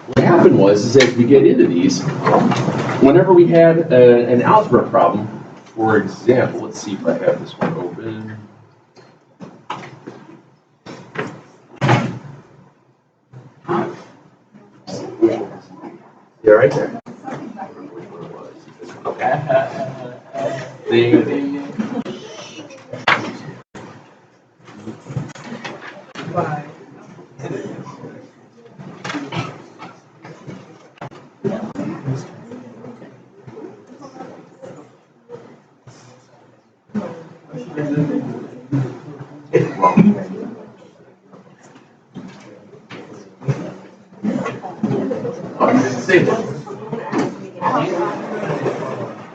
what happened was, as we get into these, whenever we had an algebra problem, for example, let's see if I have this one open. Yeah, right there. Okay.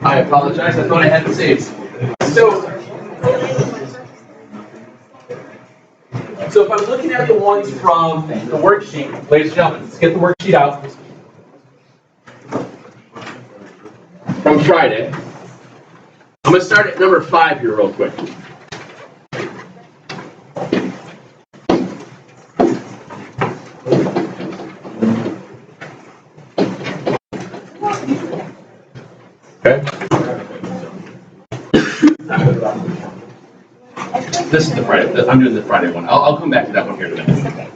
I apologize. I thought I had it saved. So if I'm looking at the ones from the worksheet, ladies and gentlemen, let's get the worksheet out. From Friday. I'm going to start at number 5 here real quick. Okay. This is the Friday. I'm doing the Friday one. I'll come back to that one here in a minute.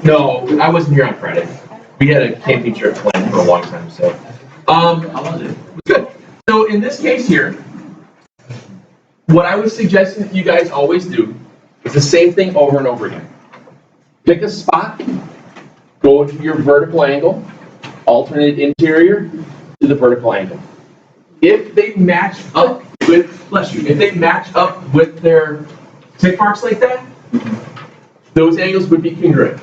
No, I wasn't here on Friday. We had a camping trip planned for a long time, so. How was it? It was good. So in this case here, what I was suggesting that you guys always do is the same thing over and over again. Pick a spot, go to your vertical angle, alternate interior to the vertical angle. If they match up with, bless you, if they match up with their tick marks like that, those angles would be congruent.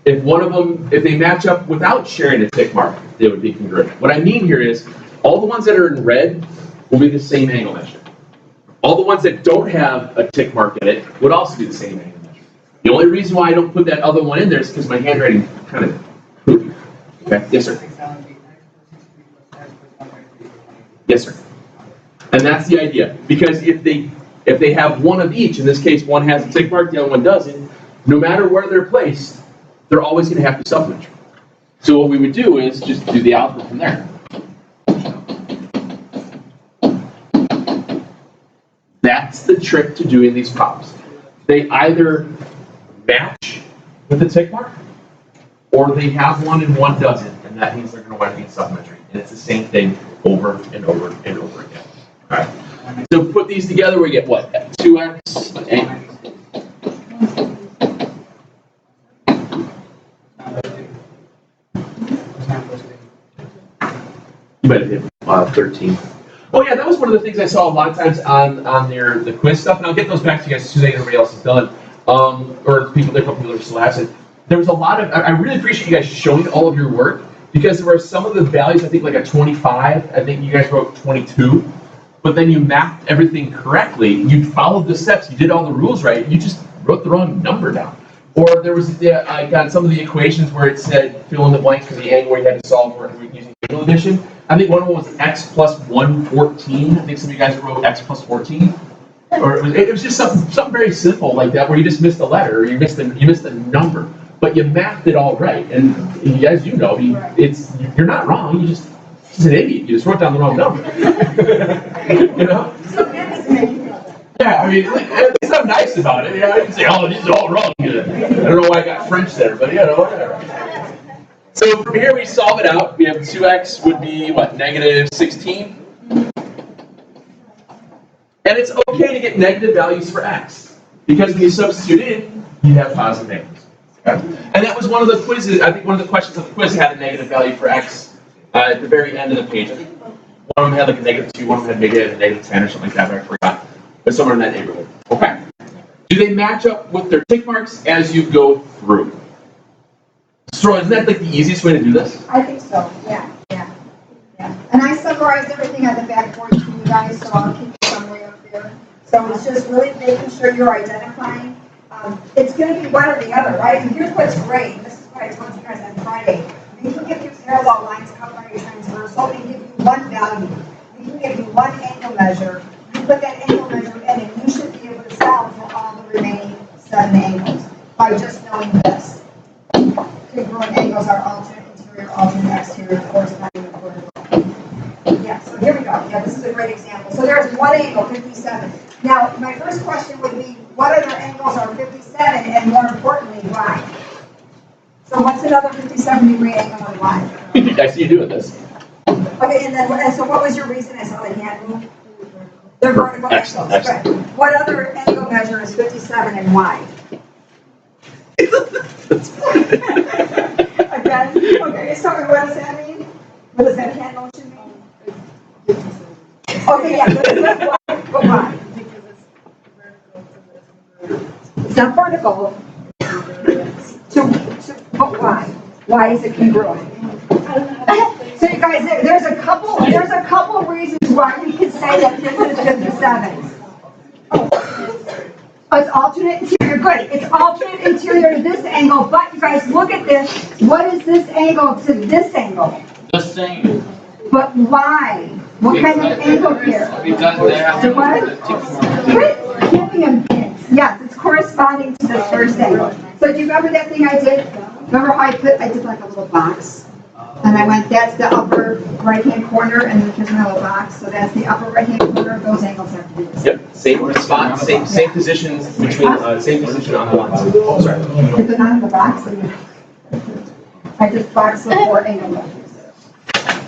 If one of them, if they match up without sharing a tick mark, they would be congruent. What I mean here is, all the ones that are in red will be the same angle measure. All the ones that don't have a tick mark in it would also be the same angle measure. The only reason why I don't put that other one in there is because my handwriting kind of poopy. Okay, yes sir. Yes sir. And that's the idea. Because if they have one of each, in this case one has a tick mark, the other one doesn't, no matter where they're placed, they're always going to have to self-measure. So what we would do is just do the algebra from there. That's the trick to doing these problems. They either match with the tick mark, or they have one and one doesn't, and that means they're going to wind up being self-measuring. And it's the same thing over and over and over again. All right. So put these together, we get what? 2x and you might have hit 13. Oh yeah, that was one of the things I saw a lot of times on the quiz stuff, and I'll get those back to you guys as soon as everybody else is done. Or people, there are a couple people that still have it. There was a lot of, I really appreciate you guys showing all of your work, because there were some of the values, I think like a 25, I think you guys wrote 22, but then you mapped everything correctly, you followed the steps, you did all the rules right, you just wrote the wrong number down. Or there was, I got some of the equations where it said fill in the blanks for the angle where you had to solve for it using angle addition. I think one of them was x plus 114. I think some of you guys wrote x plus 14. Or it was just something very simple like that, where you just missed a letter, or you missed a number, but you mapped it all right. And as you know, you're not wrong. You're just an idiot. You just wrote down the wrong number. You know? Yeah, I mean, at least I'm nice about it. Yeah, I can say, oh, these are all wrong. I don't know why I got French there, but whatever. So from here we solve it out. We have 2x would be what, negative 16. And it's okay to get negative values for x, because when you substitute in, you have positive angles. Okay? And that was one of the quizzes, I think one of the questions of the quiz had a negative value for x at the very end of the page. I think one of them had like a -2, one of them had maybe a -10 or something like that, but I forgot. But somewhere in that neighborhood. Okay. Do they match up with their tick marks as you go through? So isn't that like the easiest way to do this? I think so, yeah. And I summarized everything on the back board for you guys, so I'll keep it somewhere up there. So it's just really making sure you're identifying. It's going to be one or the other, right? And here's what's great, and this is what I told you guys on Friday. We can give you parallel lines cut by a transversal and give you one value. We can give you one angle measure. You put that angle measure in, and you should be able to solve for all the remaining 7 angles by just knowing this. Congruent angles angles are alternate interior, alternate exterior, corresponding to vertical. Yeah, so here we go. Yeah, this is a great example. So there's one angle, 57. Now, my first question would be, what other angles are 57, and more importantly, why? So what's another 57-degree angle and why? I see you doing this. Okay, and then, so what was your reason? I saw the hand move. They're vertical angles. Excellent. Good. What other angle measure is 57 and why? Again? Okay, so what does that mean? What does that hand motion mean? Okay, yeah, but why? It's not vertical. But why? Why is it congruent? So you guys, there's a couple of reasons why we could say that this is 57. Oh, it's alternate interior, good. It's alternate interior to this angle, but you guys look at this. What is this angle to this angle? The same. But why? What kind of angle here? Because they have So what? Quit giving them hints. Yes, it's corresponding to this first angle. So do you remember that thing I did? Remember how I did like a little box? And I went, that's the upper right-hand corner, and then here's another box. So that's the upper right-hand corner. Those angles have to be the same. Yep, same spot, same positions between, same position on the lines. Oh, sorry. Is it not in the box? I just boxed the 4 angle measures.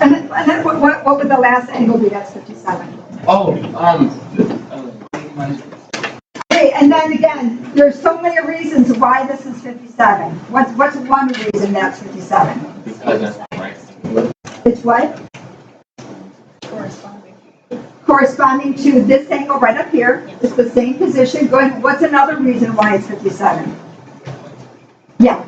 And then what would the last angle be? That's 57. Okay, and then again, there's so many reasons why this is 57. What's one reason that's 57? Because that's right. It's what? Corresponding to this angle right up here. It's the same position. Go ahead. What's another reason why it's 57? Yeah.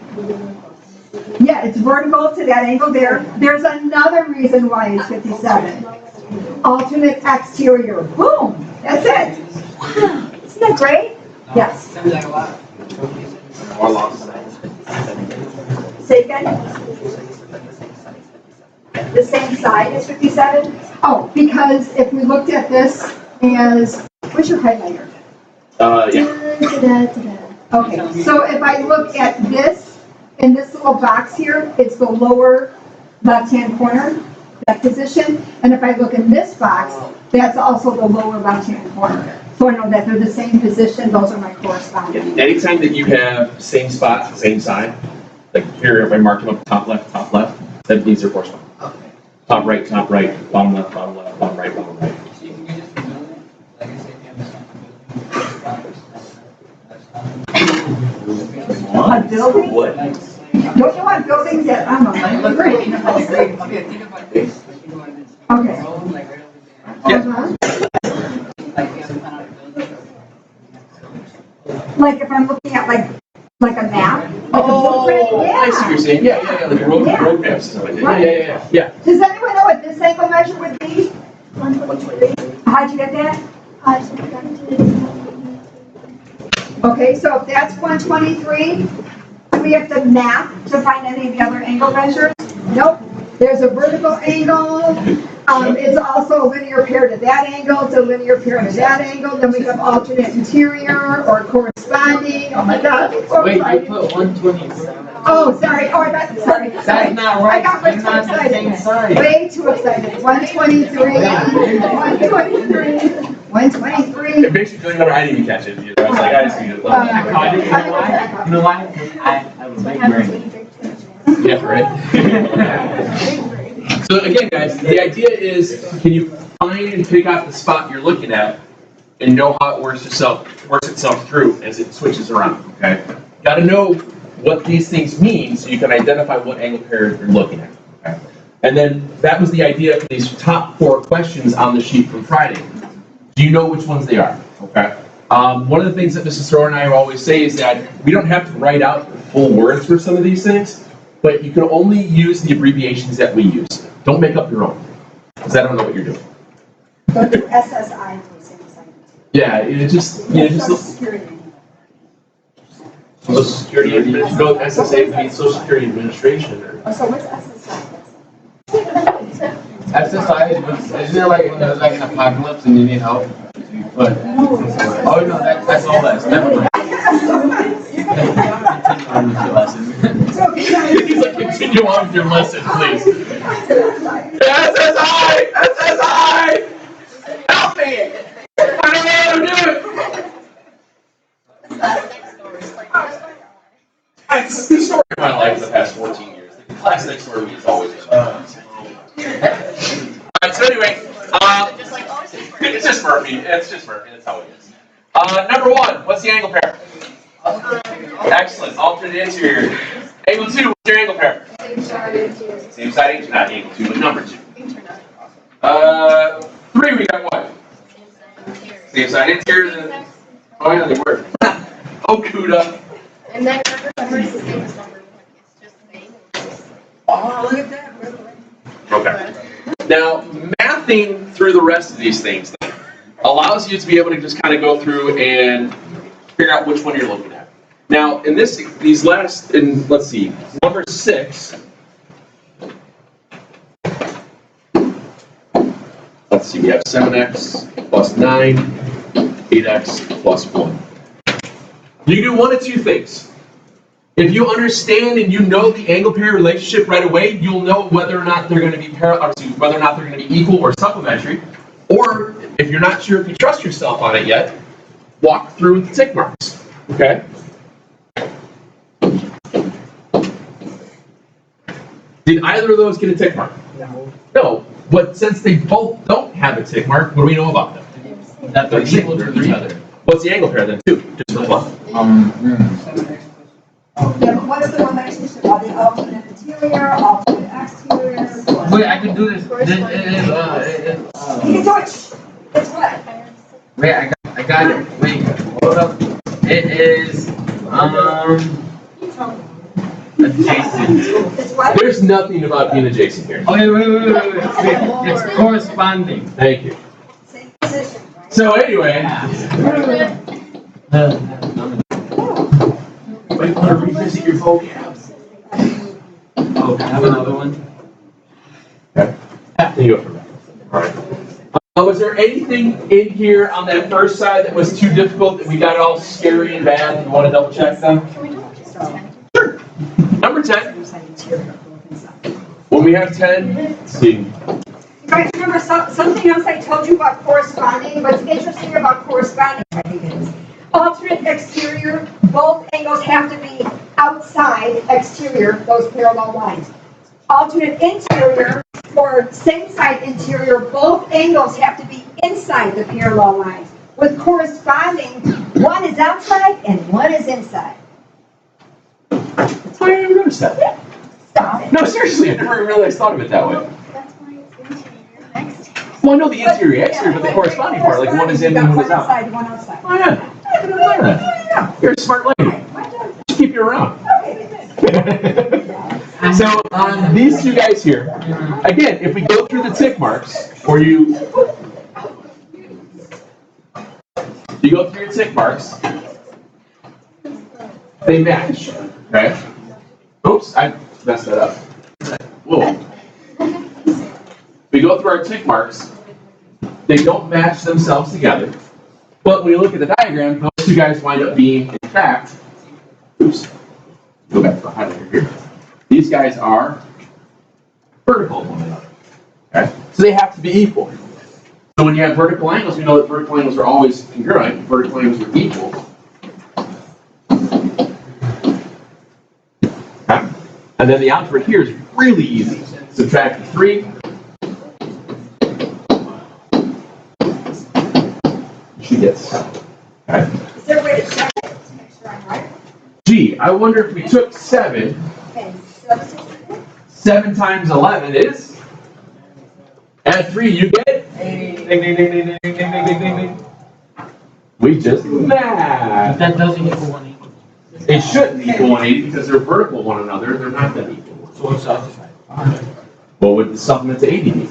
Yeah, it's vertical to that angle there. There's another reason why it's 57. Alternate exterior. Boom. That's it. Isn't that great? Yes. Say again. The same side as 57? Oh, because if we looked at this as, where's your highlighter? Yeah. Okay, so if I look at this, in this little box here, it's the lower left-hand corner, that position. And if I look in this box, that's also the lower left-hand corner. So I know that they're the same position, those are my corresponding. Anytime that you have same spot, same side, like here, if I mark them up top left, that means they're corresponding. Top right, bottom left, bottom right, bottom right. A building? What? Don't you want buildings that, I'm agree. Okay. Yeah. Like if I'm looking at like a map? Oh, Yeah. I see what you're saying. Yeah, like road maps and stuff like that. Right. Yeah. Does anyone know what this angle measure would be? 123. How'd you get that? Okay, so if that's 123, do we have to map to find any of the other angle measures? Nope. There's a vertical angle. It's also a linear pair to that angle. It's a linear pair to that angle. Then we have alternate interior or corresponding. Oh my God. So Wait, you excited. put 127. Oh, sorry. Oh, sorry. That's not right. I got way They're too not the same excited. size. Way too excited. 123. 123. It makes you feel better. I didn't even catch it. I was like, I just need it. I caught it. You know why? I have a big brain. Yeah, right. So again, guys, the idea is, can you find and pick out the spot you're looking at and know how it works itself through as it switches around, okay? Got to know what these things mean so you can identify what angle pair you're looking at, okay? And then that was the idea for these top 4 questions on the sheet from Friday. Do you know which ones they are, okay? One of the things that Mrs. Thrower and I always say is that we don't have to write out the full words for some of these things, but you can only use the abbreviations that we use. Don't make up your own, because I don't know what you're doing. Go to SSI for same assignment. Yeah, it just Social Security. Social Security Administration. No, SSA means Social Security Administration. Oh, so what's SSI? SSI, isn't there like when there's like an apocalypse and you need help? But, oh no, that's all that. Never mind. So, He's like, continue on with your lesson, please. SSI! SSI! Help me! I don't know how to do it! It's the story of my life in the past 14 years. The class next door to me is always Alright, so anyway, it's just Murphy. It's just Murphy. That's how it is. Number 1, what's the angle pair? Excellent. Alternate interior. Angle 2, what's your angle pair? Same side, not angle 2, but number 2. 3, we got what? Same side interior. Then, oh yeah, they were. Oh, Kuda. And then number is the same as number 1. It's just the name. Oh, look at that. Okay. Now, mathing through the rest of these things then, allows you to be able to just kind of go through and figure out which one you're looking at. Now, in let's see, number 6. Let's see, we have 7x plus 9, 8x plus 1. You can do one of two things. If you understand and you know the angle pair relationship right away, you'll know whether or not they're going to be whether or not they're going to be equal or supplementary. Or if you're not sure if you trust yourself on it yet, walk through the tick marks. Okay? Did either of those get a tick mark? No. No. But since they both don't have a tick mark, what do we know about them? That they're equal to each other. What's the angle pair then, too? Just for fun. Yeah, but what is the relationship? Are they alternate interior, alternate exterior? Wait, I can do this. You can do it. It's what? Wait, I got it. Wait, hold up. It is adjacent. It's what? There's nothing about being adjacent here. Okay, wait. It's corresponding. Thank you. Same position, right? So anyway, might want to revisit your vocab. Oh, can I have another one? Okay. There you go for that. All right. Was there anything in here on that first side that was too difficult that we got all scary and bad? You want to double check them? Can we do it just 10? Sure. Number 10. When we have 10, let's see. You guys remember something else I told you about corresponding? What's interesting about corresponding, I think it is, alternate exterior, both angles have to be outside exterior, those parallel lines. Alternate interior, or same side interior, both angles have to be inside the parallel lines. With corresponding, one is outside and one is inside. I didn't notice that. Stop it. No, seriously, I never realized thought of it that way. That's why it's interior next. Well, I know the interior, exterior, but the corresponding part, like one is in and one is out. One inside, one outside. Oh yeah. I didn't know that. You're a smart lady. Just keep you around. So these two guys here, again, if we go through the tick marks, or you go through your tick marks, they match. Okay. Oops, I messed that up. Whoa. We go through our tick marks, they don't match themselves together. But when you look at the diagram, those two guys wind up being, in fact, oops, go back to the highlighter here. These guys are vertical of one another. Okay? So they have to be equal. So when you have vertical angles, we know that vertical angles are always congruent. Vertical angles are equal. Okay? And then the algebra here is really easy. Subtract 3. You should get 7. Okay? Is there a way to check it to make sure I'm right? Gee, I wonder if we took 7. Okay, 7 times 11 is? Add 3, you get? Ding, ding, ding, ding, ding, ding, ding, ding, ding, ding. We just math. That doesn't equal 180. It shouldn't equal 180 because they're vertical one another. They're not that equal. So it's opposite. What would the supplement to 80 be?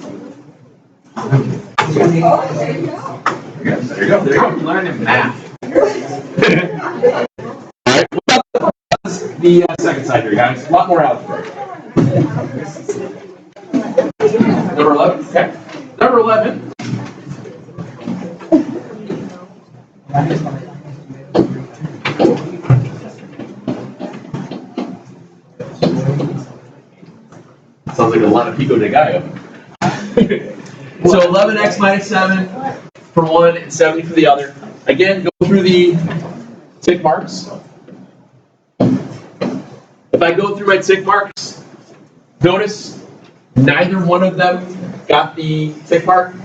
Oh, there you go. There you go. There you go. I'm learning math. All right. What about the second side here, guys? A lot more algebra. Number 11. Okay. Number 11. Sounds like a lot of pico de gallo. So 11x minus 7 for one and 70 for the other. Again, go through the tick marks. If I go through my tick marks, notice neither one of them got the tick mark.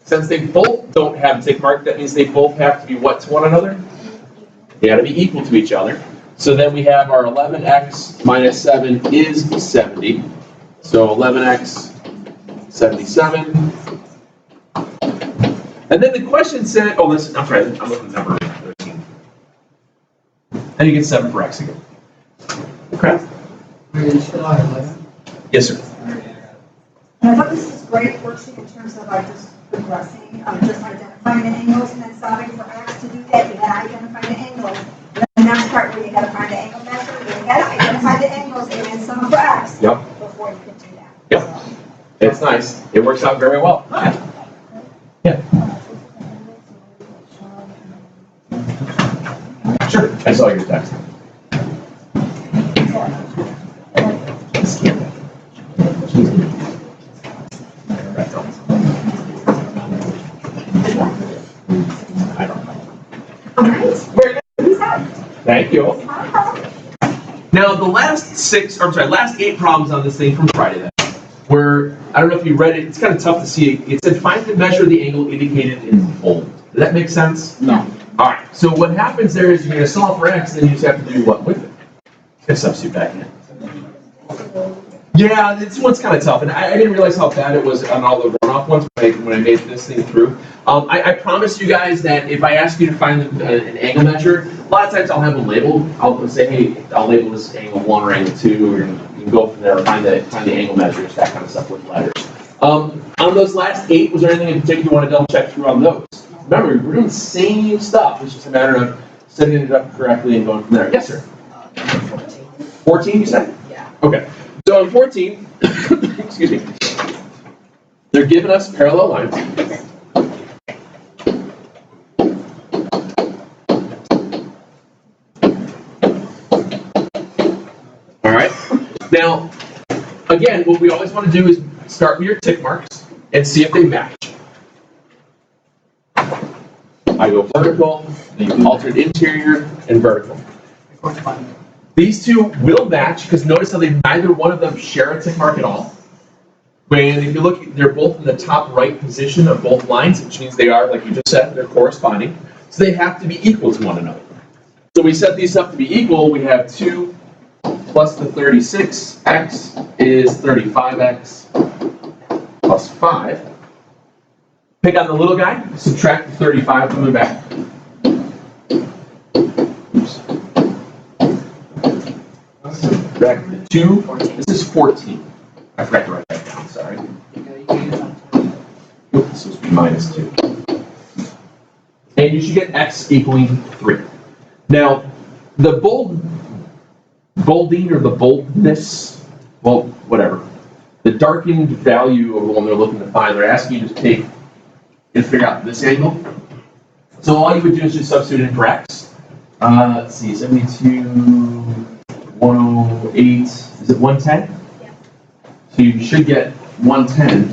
Since they both don't have a tick mark, that means they both have to be what to one another? They got to be equal to each other. So then we have our 11x minus 7 is 70. So 11x, 77. And then the question said, oh, listen, I'm sorry, I'm looking at number 13. And you get 7 for x again. Okay? Yes, sir. And I thought this is great worksheet in terms of just progressing, just identifying the angles and then solving for x. To do that, you gotta identify the angles. And the next part where you gotta find the angle measure, you gotta identify the angles and then sum for x. Yep. Before you can do that. Yep. It's nice. It works out very well. Yeah. Sure. I saw your text. Very good. Thank you. Now the last last 8 problems on this thing from Friday then, where I don't know if you read it, it's kind of tough to see. It said find and measure the angle indicated in bold. Does that make sense? No. All right. So what happens there is you're going to solve for x, and then you just have to do what with it? Just substitute back in. Yeah, this one's kind of tough, and I didn't realize how bad it was on all the runoff ones when I made this thing through. I promise you guys that if I ask you to find an angle measure, a lot of times I'll have them labeled. I'll say, hey, I'll label this angle 1 or angle 2, or you can go from there and find the angle measures, that kind of stuff with letters. On those last 8, was there anything in particular you want to double check through on those? Remember, we're doing the same stuff. It's just a matter of setting it up correctly and going from there. Yes, sir. 14, you said? Yeah. Okay. So on 14, excuse me, they're giving us parallel lines. All right. Now, again, what we always want to do is start with your tick marks and see if they match. I go vertical, then you alternate interior and vertical. These two will match because notice how neither one of them share a tick mark at all. When if you look, they're both in the top right position of both lines, which means they are, like you just said, they're corresponding. So they have to be equal to one another. So we set these up to be equal. We have 2 plus the 36x is 35x plus 5. Pick on the little guy, subtract the 35 coming back. Subtract the 2, this is 14. I forgot to write that down, sorry. Oop, this was minus 2. And you should get x equaling 3. Now, the bolding or the boldness, well, whatever. The darkened value of the one they're looking to find, they're asking you to take and figure out this angle. So all you would do is just substitute in for x. Let's see, 72, 108, is it 110? Yeah. So you should get 110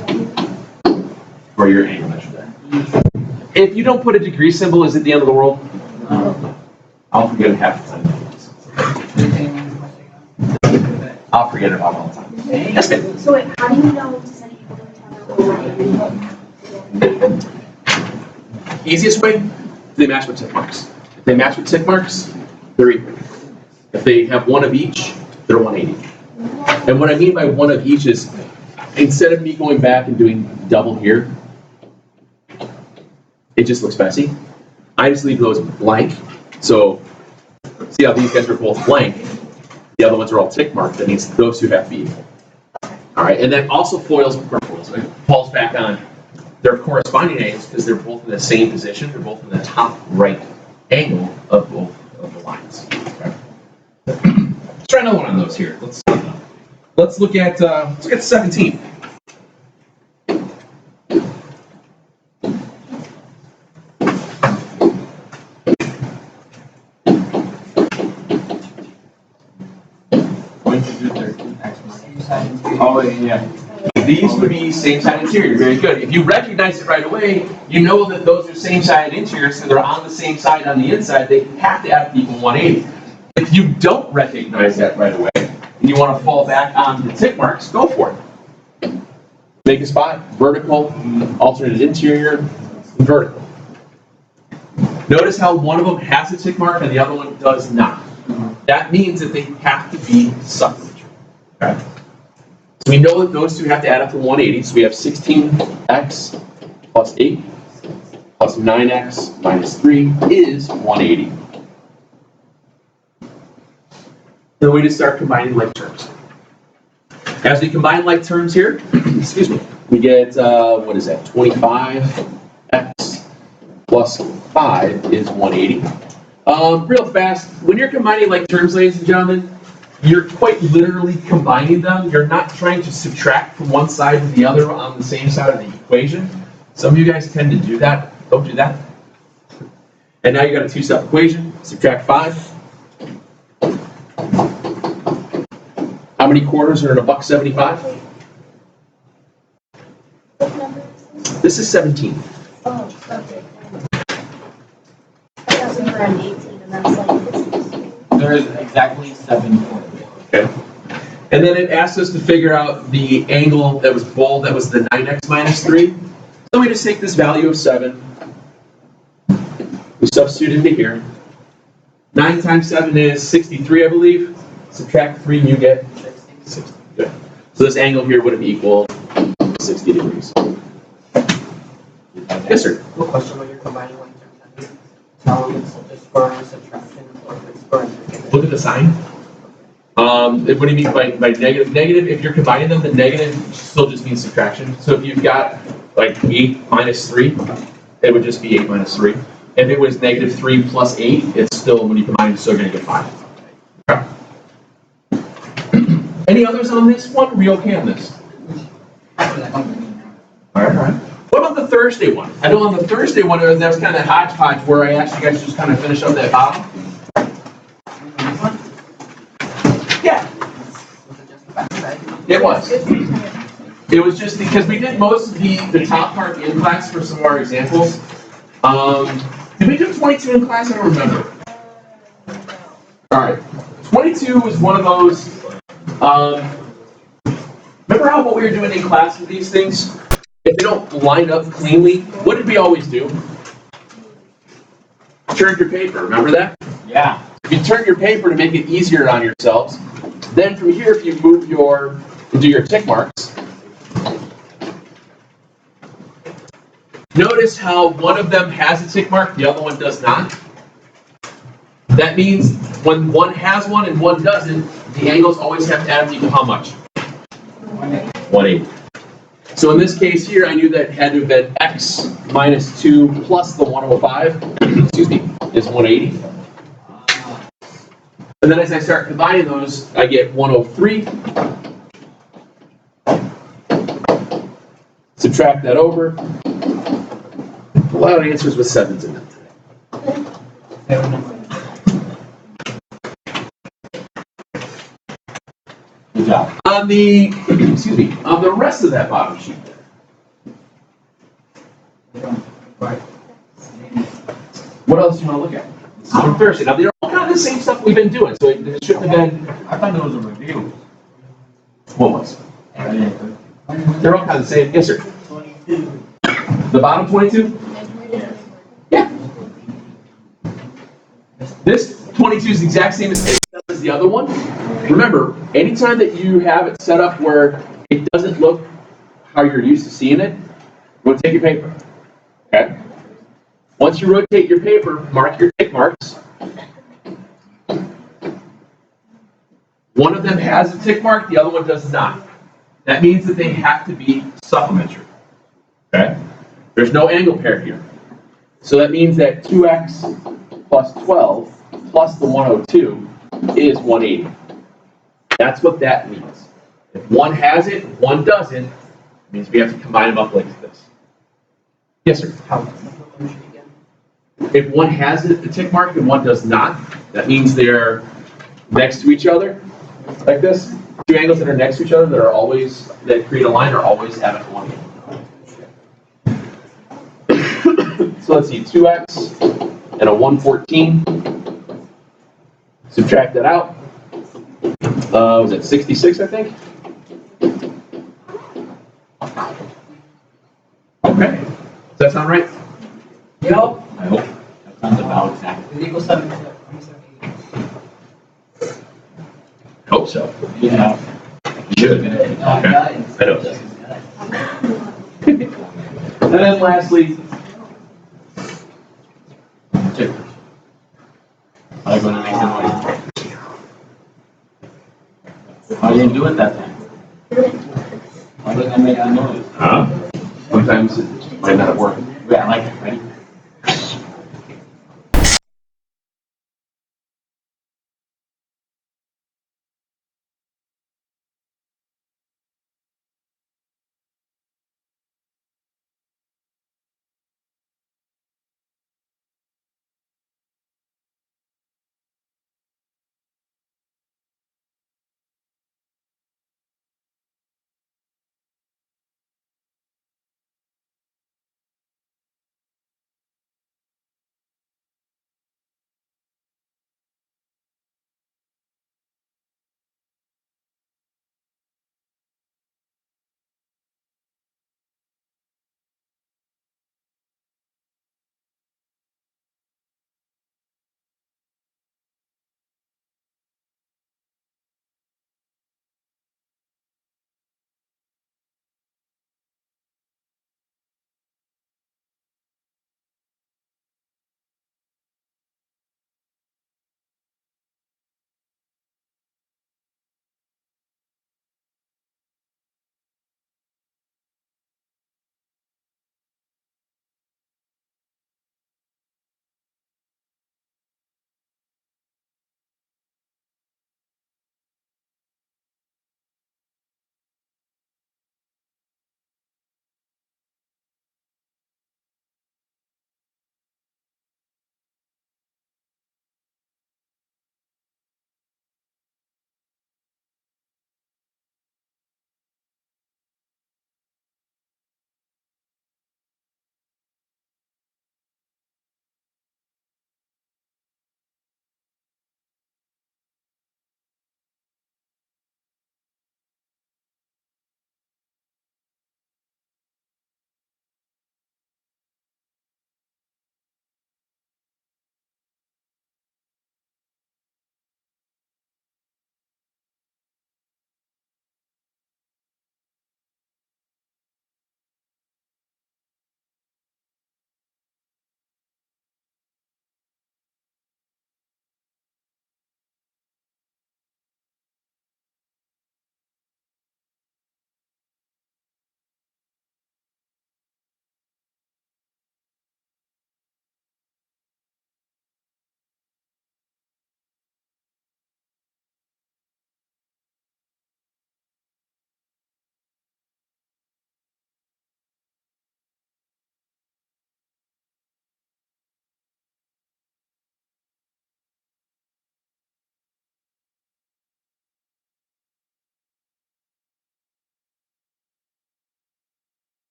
for your angle measure there. If you don't put a degree symbol, is it the end of the world? I'll forget it half the time. I'll forget about it all the time. Yes, ma'am. So wait, how do you know to set it equal to each other? Easiest way, they match with tick marks. If they match with tick marks, they're equal. If they have one of each, they're 180. And what I mean by one of each is, instead of me going back and doing double here, it just looks messy. I just leave those blank. So, see how these guys are both blank? The other ones are all tick marked. That means those two have to be equal. All right, and then also falls back on their corresponding angles because they're both in the same position. They're both in the top right angle of both of the lines. Okay. Let's try another one on those here. Let's look at 17. Going to do 13x minus 7. Oh, yeah. These would be same side interior. Very good. If you recognize it right away, you know that those are same side interior, so they're on the same side on the inside. They have to add up to equal 180. If you don't recognize that right away, and you want to fall back on the tick marks, go for it. Make a spot, vertical, alternate interior, vertical. Notice how one of them has a tick mark and the other one does not. That means that they have to be supplementary. Okay? So we know that those two have to add up to 180, so we have 16x plus 8 plus 9x minus 3 is 180. The way to start combining like terms. As we combine like terms here, excuse me, we get, what is that, 25x plus 5 is 180. Real fast, when you're combining like terms, ladies and gentlemen, you're quite literally combining them. You're not trying to subtract from one side to the other on the same side of the equation. Some of you guys tend to do that. Don't do that. And now you got a two-step equation. Subtract 5. How many quarters are in a $1.75? What number is this? This is 17. Oh, okay. I thought we were on 18, and I was like, this is. There is exactly 7 quarters. Okay. And then it asked us to figure out the angle that was bold, that was the 9x minus 3. So we just take this value of 7. We substitute into here. 9 times 7 is 63, I believe. Subtract 3 and you get 60. Good. So this angle here would equal 60 degrees. Yes, sir. One question when you're combining like terms. Tell them it's for subtraction or if it's for negative. Look at the sign. What do you mean by negative? Negative, if you're combining them, the negative still just means subtraction. So if you've got like 8 minus 3, it would just be 8 minus 3. If it was negative 3 plus 8, it's still, when you combine, it's still going to get 5. Okay. Any others on this one? Are we okay on this? All right. What about the Thursday one? I know on the Thursday one, that was kind of hodgepodge where I asked you guys to just kind of finish up that bottom. Yeah. It was. It was just because we did most of the top part in class for some of our examples. Did we do 22 in class? I don't remember. All right. 22 was one of those. Remember how what we were doing in class with these things? If they don't line up cleanly, what did we always do? Turn your paper. Remember that? Yeah. If you turn your paper to make it easier on yourselves, then from here, if you move do your tick marks, notice how one of them has a tick mark, the other one does not. That means when one has one and one doesn't, the angles always have to add up to equal how much? 180. So in this case here, I knew that had to have been x minus 2 plus the 105, excuse me, is 180. And then as I start combining those, I get 103. Subtract that over. A lot of answers with 7s in them today. Good job. On the, excuse me, on the rest of that bottom sheet there. Right. What else do you want to look at? This is from Thursday. Now they're all kind of the same stuff we've been doing, so it shouldn't have been. I thought it was a review. What was? They're all kind of the same. Yes, sir. 22. The bottom 22? Yeah. This 22 is the exact same as the other one. Remember, anytime that you have it set up where it doesn't look how you're used to seeing it, rotate your paper. Okay? Once you rotate your paper, mark your tick marks. One of them has a tick mark, the other one does not. That means that they have to be supplementary. Okay? There's no angle pair here. So that means that 2x plus 12 plus the 102 is 180. That's what that means. If one has it, one doesn't, it means we have to combine them up like this. Yes, sir? How supplementary again? If one has a tick mark and one does not, that means they're next to each other, like this. Two angles that are next to each other that create a line are always at a 20. So let's see, 2x and a 114. Subtract that out. Was it 66, I think? Okay. Does that sound right? Yep. I hope. That sounds about exact. It equals 7. I hope so. Yeah. Good. Okay. I know. And then lastly, Check. I'm gonna make the noise. Why didn't you do it that time? Why didn't I make the noise? sometimes it might not work. Wait, I like it. Ready?